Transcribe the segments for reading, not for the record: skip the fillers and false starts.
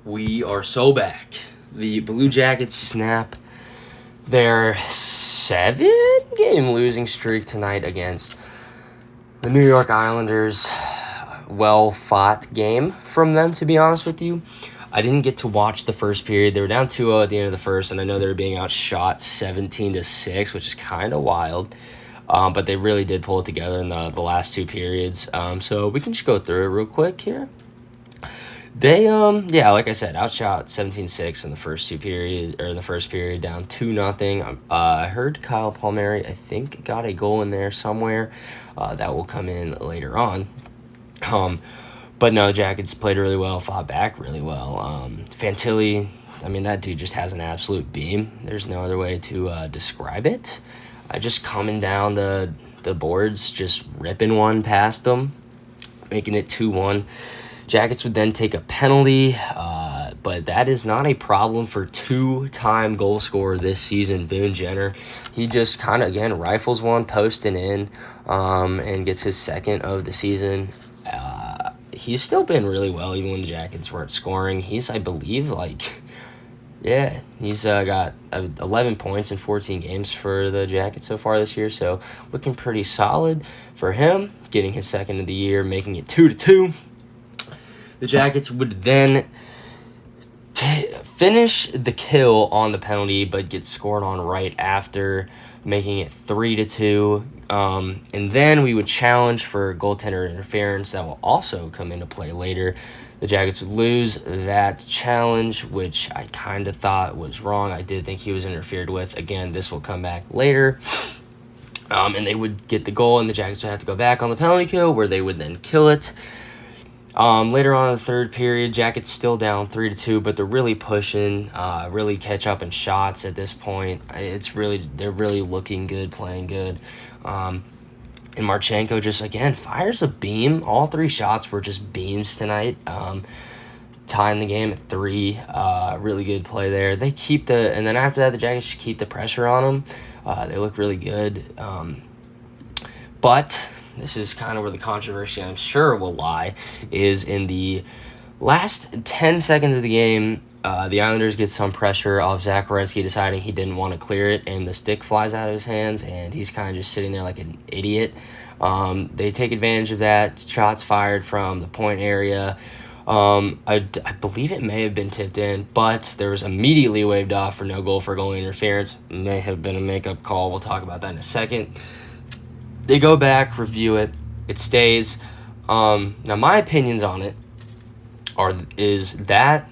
We are so back. The Blue Jackets snap their 7-game losing streak tonight against the New York Islanders. Well-fought game from them, to be honest with you. I didn't get to watch the first period. They were down 2-0 at the end of the first, and I know they were being outshot 17-6, which is kind of wild. But they really did pull it together in the last two periods. So we can just go through it real quick here. They, like I said, outshot 17-6 in the first period, down 2-0. I heard Kyle Palmieri, I think, got a goal in there somewhere. That will come in later on. But no, Jackets played really well, fought back really well. Fantilli, I mean, that dude just has an absolute beam. There's no other way to describe it. Just coming down the boards, just ripping one past them, making it 2-1. Jackets would then take a penalty, but that is not a problem for two-time goal scorer this season, Boone Jenner. He just kind of, again, rifles one, posting in, and gets his second of the season. He's still been really well, even when the Jackets weren't scoring. He's, I believe, he's got 11 points in 14 games for the Jackets so far this year, so looking pretty solid for him, getting his second of the year, making it 2-2. The Jackets would then finish the kill on the penalty, but get scored on right after, making it 3-2. And then we would challenge for goaltender interference. That will also come into play later. The Jackets would lose that challenge, which I kind of thought was wrong. I did think he was interfered with. Again, this will come back later. And they would get the goal, and the Jackets would have to go back on the penalty kill, where they would then kill it. Later on in the third period, Jackets still down 3-2, but they're really pushing, really catch up in shots at this point. They're really looking good, playing good. And Marchenko just, again, fires a beam. All three shots were just beams tonight, tying the game at 3. Really good play there. They keep and then after that, the Jackets just keep the pressure on them. They look really good. But this is kind of where the controversy, I'm sure, will lie, is in the last 10 seconds of the game, the Islanders get some pressure off Zach Werenski deciding he didn't want to clear it, and the stick flies out of his hands, and he's kind of just sitting there like an idiot. They take advantage of that. Shots fired from the point area. I believe it may have been tipped in, but there was immediately waved off for no goal for goalie interference. May have been a makeup call. We'll talk about that in a second. They go back, review it. It stays. Now, my opinions on it is that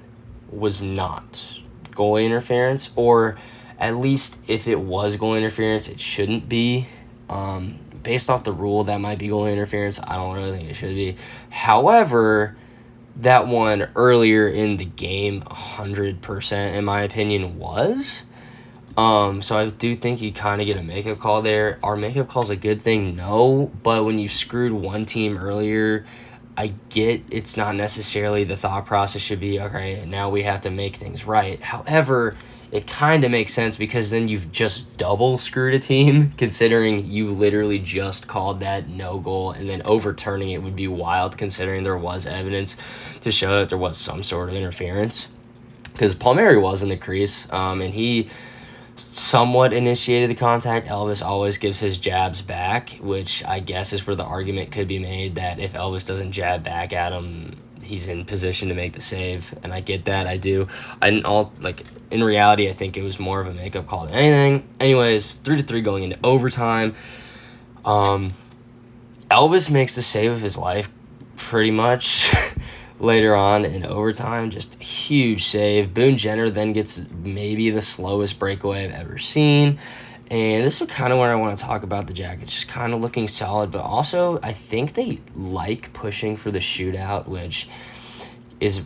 was not goalie interference, or at least if it was goalie interference, it shouldn't be. Based off the rule, that might be goalie interference. I don't really think it should be. However, that one earlier in the game, 100%, in my opinion, was. So I do think you kind of get a makeup call there. Are makeup calls a good thing? No, but when you screwed one team earlier, I get it's not necessarily the thought process should be, okay, now we have to make things right. However, it kind of makes sense because then you've just double screwed a team, considering you literally just called that no goal, and then overturning it would be wild considering there was evidence to show that there was some sort of interference. Because Palmieri was in the crease, and he somewhat initiated the contact. Elvis always gives his jabs back, which I guess is where the argument could be made that if Elvis doesn't jab back at him, he's in position to make the save, and I get that. I do. In reality, I think it was more of a makeup call than anything. Anyways, 3-3 going into overtime. Elvis makes the save of his life, pretty much. Later on in overtime, just a huge save. Boone Jenner then gets maybe the slowest breakaway I've ever seen. And this is kind of where I want to talk about the Jackets, just kind of looking solid. But also, I think they like pushing for the shootout, which is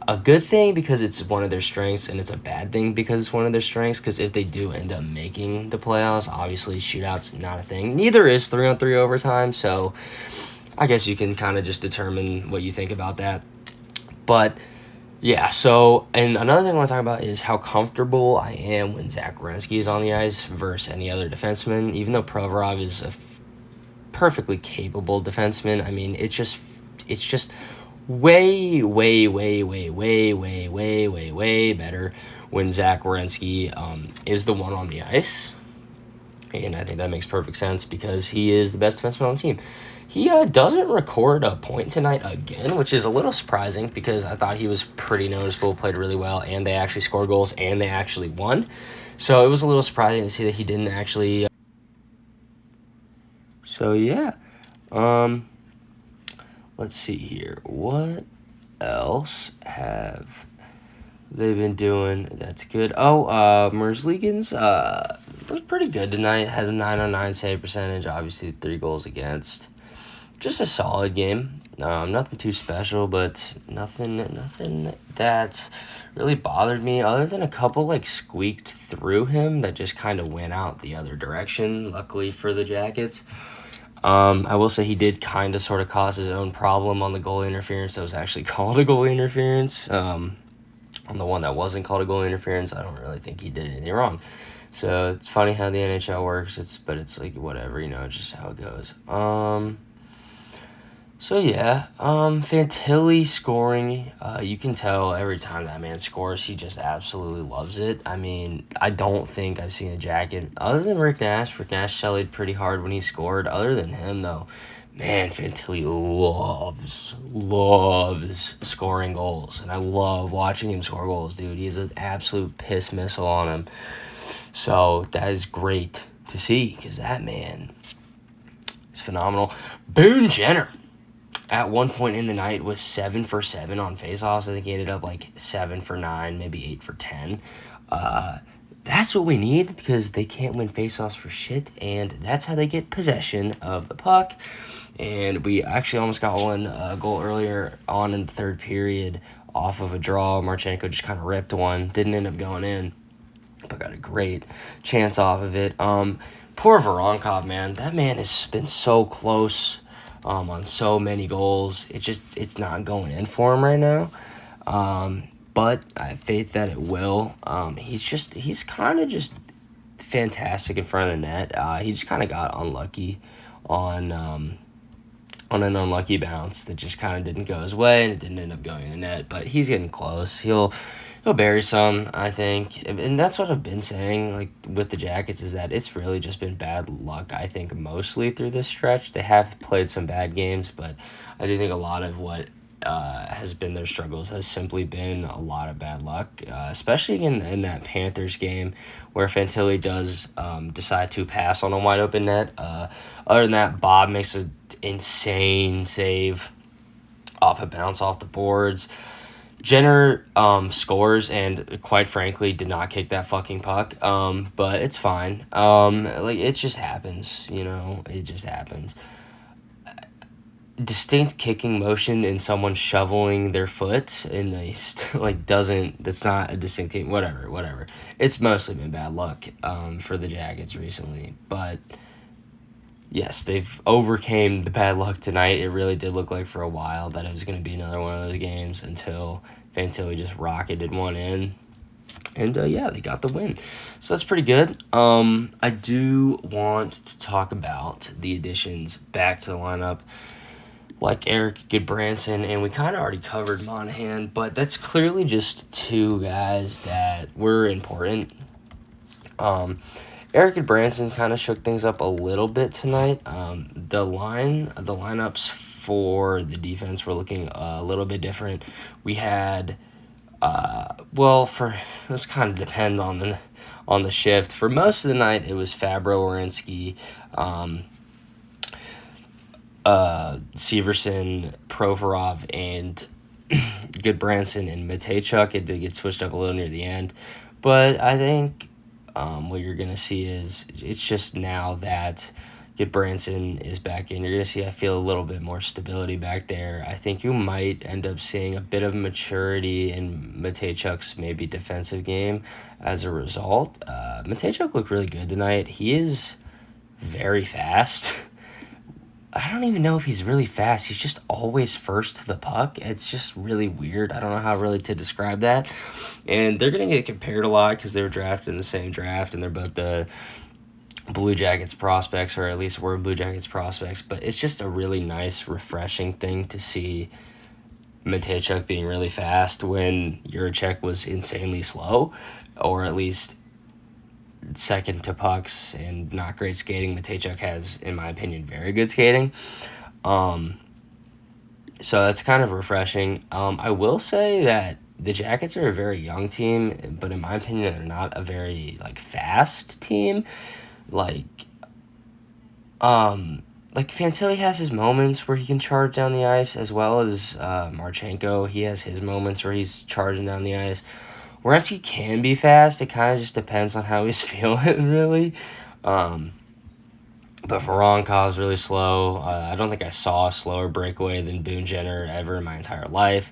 a good thing because it's one of their strengths, and it's a bad thing because it's one of their strengths, because if they do end up making the playoffs, obviously shootout's not a thing. Neither is 3-on-3 overtime, so I guess you can kind of just determine what you think about that. But, yeah, so, and another thing I want to talk about is how comfortable I am when Zach Werenski is on the ice versus any other defenseman. Even though Provorov is a perfectly capable defenseman, I mean, it's just way, way, way, way, way, way, way, way, way better when Zach Werenski is the one on the ice. And I think that makes perfect sense because he is the best defenseman on the team. He doesn't record a point tonight again, which is a little surprising because I thought he was pretty noticeable, played really well, and they actually scored goals, and they actually won. So it was a little surprising to see that he didn't actually... So, yeah. Let's see here. What else have they been doing that's good? Merzlikins was pretty good tonight. Had a 909 save percentage. Obviously, 3 goals against. Just a solid game. Nothing too special, but nothing that's really bothered me other than a couple squeaked through him that just kind of went out the other direction. Luckily for the Jackets. I will say he did kind of sort of cause his own problem on the goal interference that was actually called a goal interference. On the one that wasn't called a goal interference, I don't really think he did anything wrong. So it's funny how the NHL works. But it's whatever, it's just how it goes. So yeah, Fantilli scoring, you can tell every time that man scores, he just absolutely loves it. I mean, I don't think I've seen a Jacket, other than Rick Nash. Rick Nash sellied pretty hard when he scored. Other than him, though, man, Fantilli loves scoring goals. And I love watching him score goals, dude. He's an absolute piss missile on him. So that is great to see, because that man is phenomenal. Boone Jenner, at one point in the night, was 7 for 7 on faceoffs. I think he ended up 7 for 9, maybe 8 for 10. That's what we need because they can't win faceoffs for shit, and that's how they get possession of the puck. And we actually almost got one goal earlier on in the third period off of a draw. Marchenko just kind of ripped one. Didn't end up going in, but got a great chance off of it. Poor Voronkov, man. That man has been so close on so many goals. It's not going in for him right now. But I have faith that it will. He's kind of just fantastic in front of the net. He just kind of got unlucky on an unlucky bounce that just kind of didn't go his way, and it didn't end up going in the net. But he's getting close. He'll bury some, I think. And that's what I've been saying, with the Jackets, is that it's really just been bad luck, I think, mostly through this stretch. They have played some bad games, but I do think a lot of what has been their struggles has simply been a lot of bad luck, especially in that Panthers game where Fantilli does decide to pass on a wide-open net. Other than that, Bob makes an insane save off a bounce off the boards. Jenner scores and, quite frankly, did not kick that fucking puck, but it's fine. It just happens, it just happens. Distinct kicking motion and someone shoveling their foot and that's not a distinct kick, whatever. It's mostly been bad luck for the Jackets recently, but yes, they've overcame the bad luck tonight. It really did look like for a while that it was going to be another one of those games until Fantilli just rocketed one in. And, they got the win. So that's pretty good. I do want to talk about the additions back to the lineup, like Eric Goodbranson, and we kind of already covered Monahan, but that's clearly just 2 guys that were important. Eric Goodbranson kind of shook things up a little bit tonight. The lineups for the defense were looking a little bit different. We had, it was kind of depend on the shift. For most of the night, it was Fabro, Werenski, Severson, Provorov, and Goodbranson and Matejchuk. It did get switched up a little near the end, but I think what you're going to see is it's just now that Goodbranson is back in, you're going to see, I feel, a little bit more stability back there. I think you might end up seeing a bit of maturity in Matejchuk's maybe defensive game as a result. Matejchuk looked really good tonight. He is very fast. I don't even know if he's really fast. He's just always first to the puck. It's just really weird. I don't know how really to describe that. And they're going to get compared a lot because they were drafted in the same draft, and they're both the Blue Jackets prospects, or at least were Blue Jackets prospects. But it's just a really nice, refreshing thing to see Matejchuk being really fast when Juracek was insanely slow, or at least second to pucks and not great skating. Matejchuk has, in my opinion, very good skating. So that's kind of refreshing. I will say that the Jackets are a very young team, but in my opinion, they're not a very fast team. Like Fantilli has his moments where he can charge down the ice, as well as Marchenko. He has his moments where he's charging down the ice. Whereas he can be fast, it kind of just depends on how he's feeling, really. But Voronkov's really slow. I don't think I saw a slower breakaway than Boone Jenner ever in my entire life.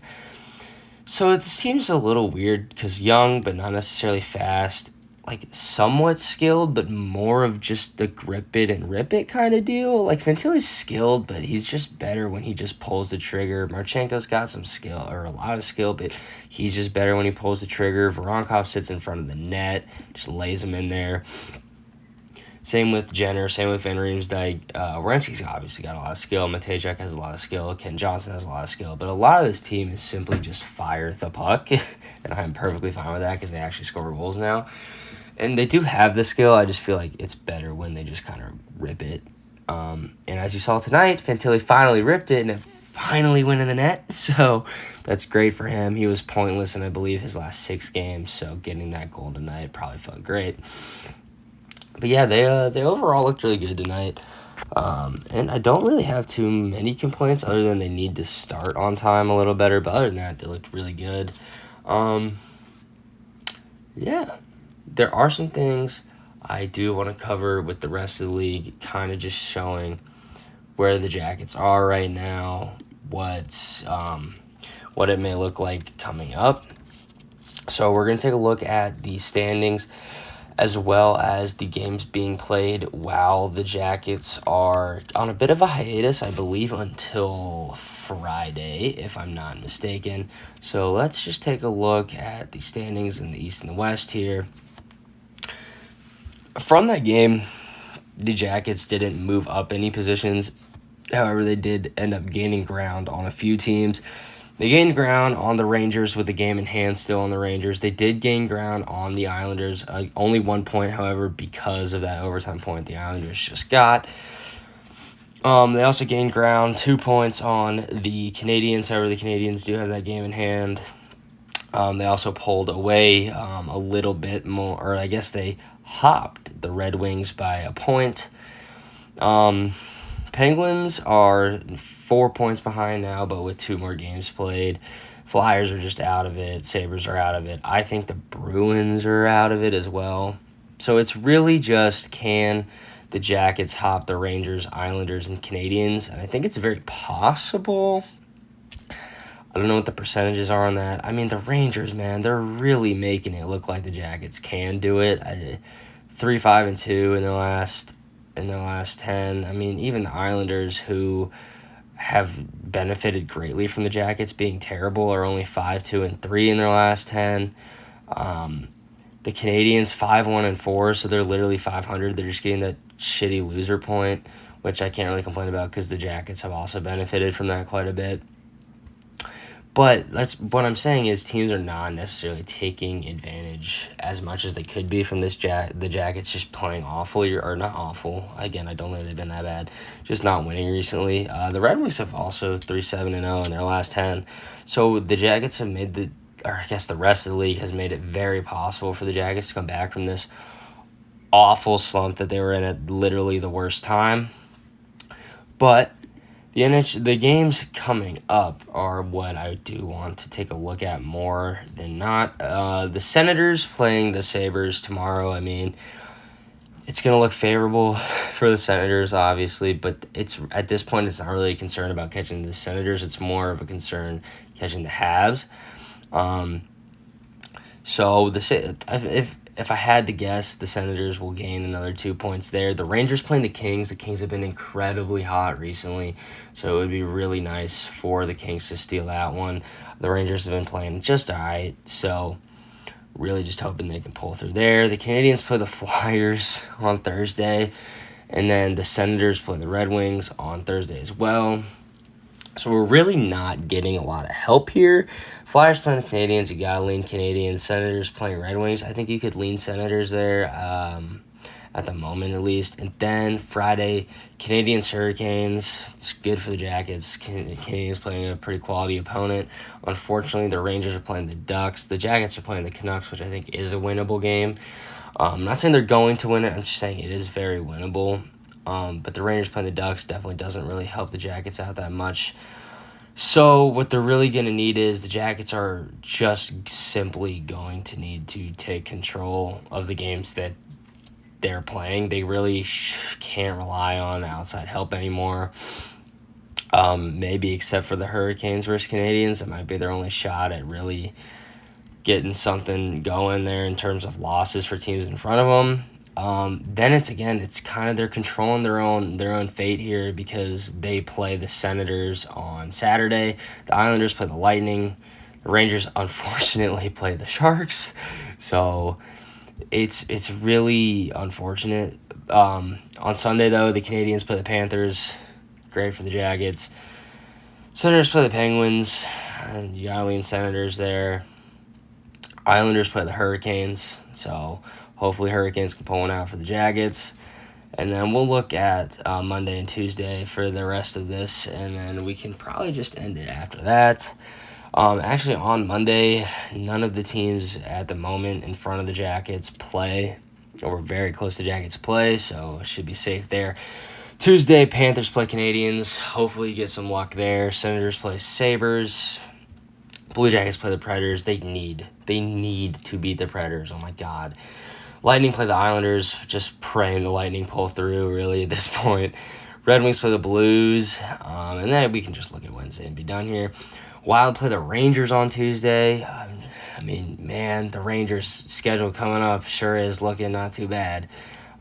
So it seems a little weird because young, but not necessarily fast. Somewhat skilled, but more of just the grip it and rip it kind of deal. Fantilli's skilled, but he's just better when he just pulls the trigger. Marchenko's got some skill, or a lot of skill, but he's just better when he pulls the trigger. Voronkov sits in front of the net, just lays him in there. Same with Jenner, same with Van Riemsdyk. Werenski's obviously got a lot of skill. Matejchuk has a lot of skill. Ken Johnson has a lot of skill. But a lot of this team is simply just fire the puck. And I'm perfectly fine with that because they actually score goals now. And they do have the skill. I just feel like it's better when they just kind of rip it. And as you saw tonight, Fantilli finally ripped it, and it finally went in the net. So that's great for him. He was pointless in, I believe, his last 6 games. So getting that goal tonight probably felt great. But yeah, they overall looked really good tonight. And I don't really have too many complaints other than they need to start on time a little better. But other than that, they looked really good. Yeah, there are some things I do want to cover with the rest of the league, kind of just showing where the Jackets are right now, what it may look like coming up. So we're going to take a look at the standings as well as the games being played while the Jackets are on a bit of a hiatus, I believe, until Friday, if I'm not mistaken. So let's just take a look at the standings in the East and the West here. From that game, the Jackets didn't move up any positions. However, they did end up gaining ground on a few teams. They gained ground on the Rangers with the game in hand still on the Rangers. They did gain ground on the Islanders. Only 1 point, however, because of that overtime point the Islanders just got. They also gained ground 2 points on the Canadiens. However, the Canadiens do have that game in hand. They also pulled away a little bit more, or I guess they hopped the Red Wings by a point. Penguins are 4 points behind now, but with 2 more games played. Flyers are just out of it. Sabres are out of it. I think the Bruins are out of it as well. So it's really just, can the Jackets hop the Rangers, Islanders, and Canadiens? And I think it's very possible. I don't know what the percentages are on that. I mean, the Rangers, man, they're really making it look like the Jackets can do it. 3-5-2 in their last 10. I mean, even the Islanders, who have benefited greatly from the Jackets being terrible, are only 5-2-3 in their last 10. The Canadiens 5-1-4, so they're literally 500. They're just getting that shitty loser point, which I can't really complain about because the Jackets have also benefited from that quite a bit. But that's what I'm saying is teams are not necessarily taking advantage as much as they could be from this the Jackets just playing awful, or not awful. Again, I don't think they've been that bad. Just not winning recently. The Red Wings have also 3-7-0 in their last 10. So the Jackets have made the rest of the league has made it very possible for the Jackets to come back from this awful slump that they were in at literally the worst time. But the games coming up are what I do want to take a look at more than not. The Senators playing the Sabres tomorrow. I mean, it's going to look favorable for the Senators, obviously, but it's at this point, it's not really a concern about catching the Senators. It's more of a concern catching the Habs. So if I had to guess, the Senators will gain another 2 points there. The Rangers playing the Kings. The Kings have been incredibly hot recently, so it would be really nice for the Kings to steal that one. The Rangers have been playing just all right, so really just hoping they can pull through there. The Canadiens play the Flyers on Thursday, and then the Senators play the Red Wings on Thursday as well. So we're really not getting a lot of help here. Flyers playing the Canadians, you gotta lean Canadians. Senators playing Red Wings, I think you could lean Senators there, at the moment at least. And then Friday, Canadians Hurricanes. It's good for the Jackets. Canadians playing a pretty quality opponent. Unfortunately, the Rangers are playing the Ducks. The Jackets are playing the Canucks, which I think is a winnable game. I'm not saying they're going to win it. I'm just saying it is very winnable. But the Rangers playing the Ducks definitely doesn't really help the Jackets out that much. So what they're really going to need is the Jackets are just simply going to need to take control of the games that they're playing. They really can't rely on outside help anymore. Maybe except for the Hurricanes versus Canadians. It might be their only shot at really getting something going there in terms of losses for teams in front of them. Then it's kind of they're controlling their own fate here because they play the Senators on Saturday. The Islanders play the Lightning. The Rangers unfortunately play the Sharks. So it's really unfortunate. On Sunday though, the Canadians play the Panthers. Great for the Jackets. Senators play the Penguins. You gotta lean Senators there. Islanders play the Hurricanes, so hopefully Hurricanes can pull one out for the Jackets. And then we'll look at Monday and Tuesday for the rest of this, and then we can probably just end it after that. Actually, on Monday, none of the teams at the moment in front of the Jackets play, or very close to Jackets play, so it should be safe there. Tuesday, Panthers play Canadians. Hopefully you get some luck there. Senators play Sabres. Blue Jackets play the Predators. They need to beat the Predators. Oh my God. Lightning play the Islanders. Just praying the Lightning pull through, really, at this point. Red Wings play the Blues. And then we can just look at Wednesday and be done here. Wild play the Rangers on Tuesday. I mean, man, the Rangers' schedule coming up sure is looking not too bad.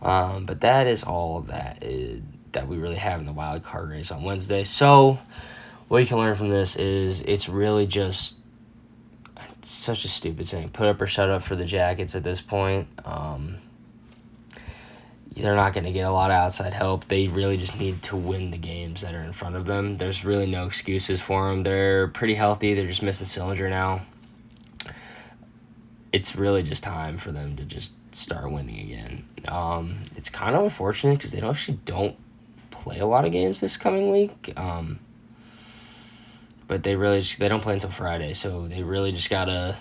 But that is all that we really have in the wild card race on Wednesday. So what you can learn from this is it's really just such a stupid saying. Put up or shut up for the Jackets at this point. They're not going to get a lot of outside help. They really just need to win the games that are in front of them. There's really no excuses for them. They're pretty healthy. They're just missing Sillinger now. It's really just time for them to just start winning again. It's kind of unfortunate because they actually don't play a lot of games this coming week. But they don't play until Friday, so they really just gotta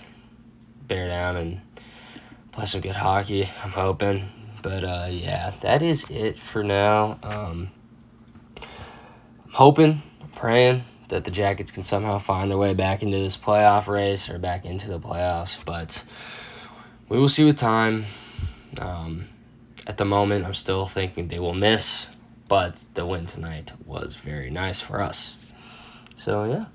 bear down and play some good hockey, I'm hoping. But yeah, that is it for now. I'm hoping, praying that the Jackets can somehow find their way back into this playoff race or back into the playoffs, but we will see with time. At the moment, I'm still thinking they will miss, but the win tonight was very nice for us. So, yeah.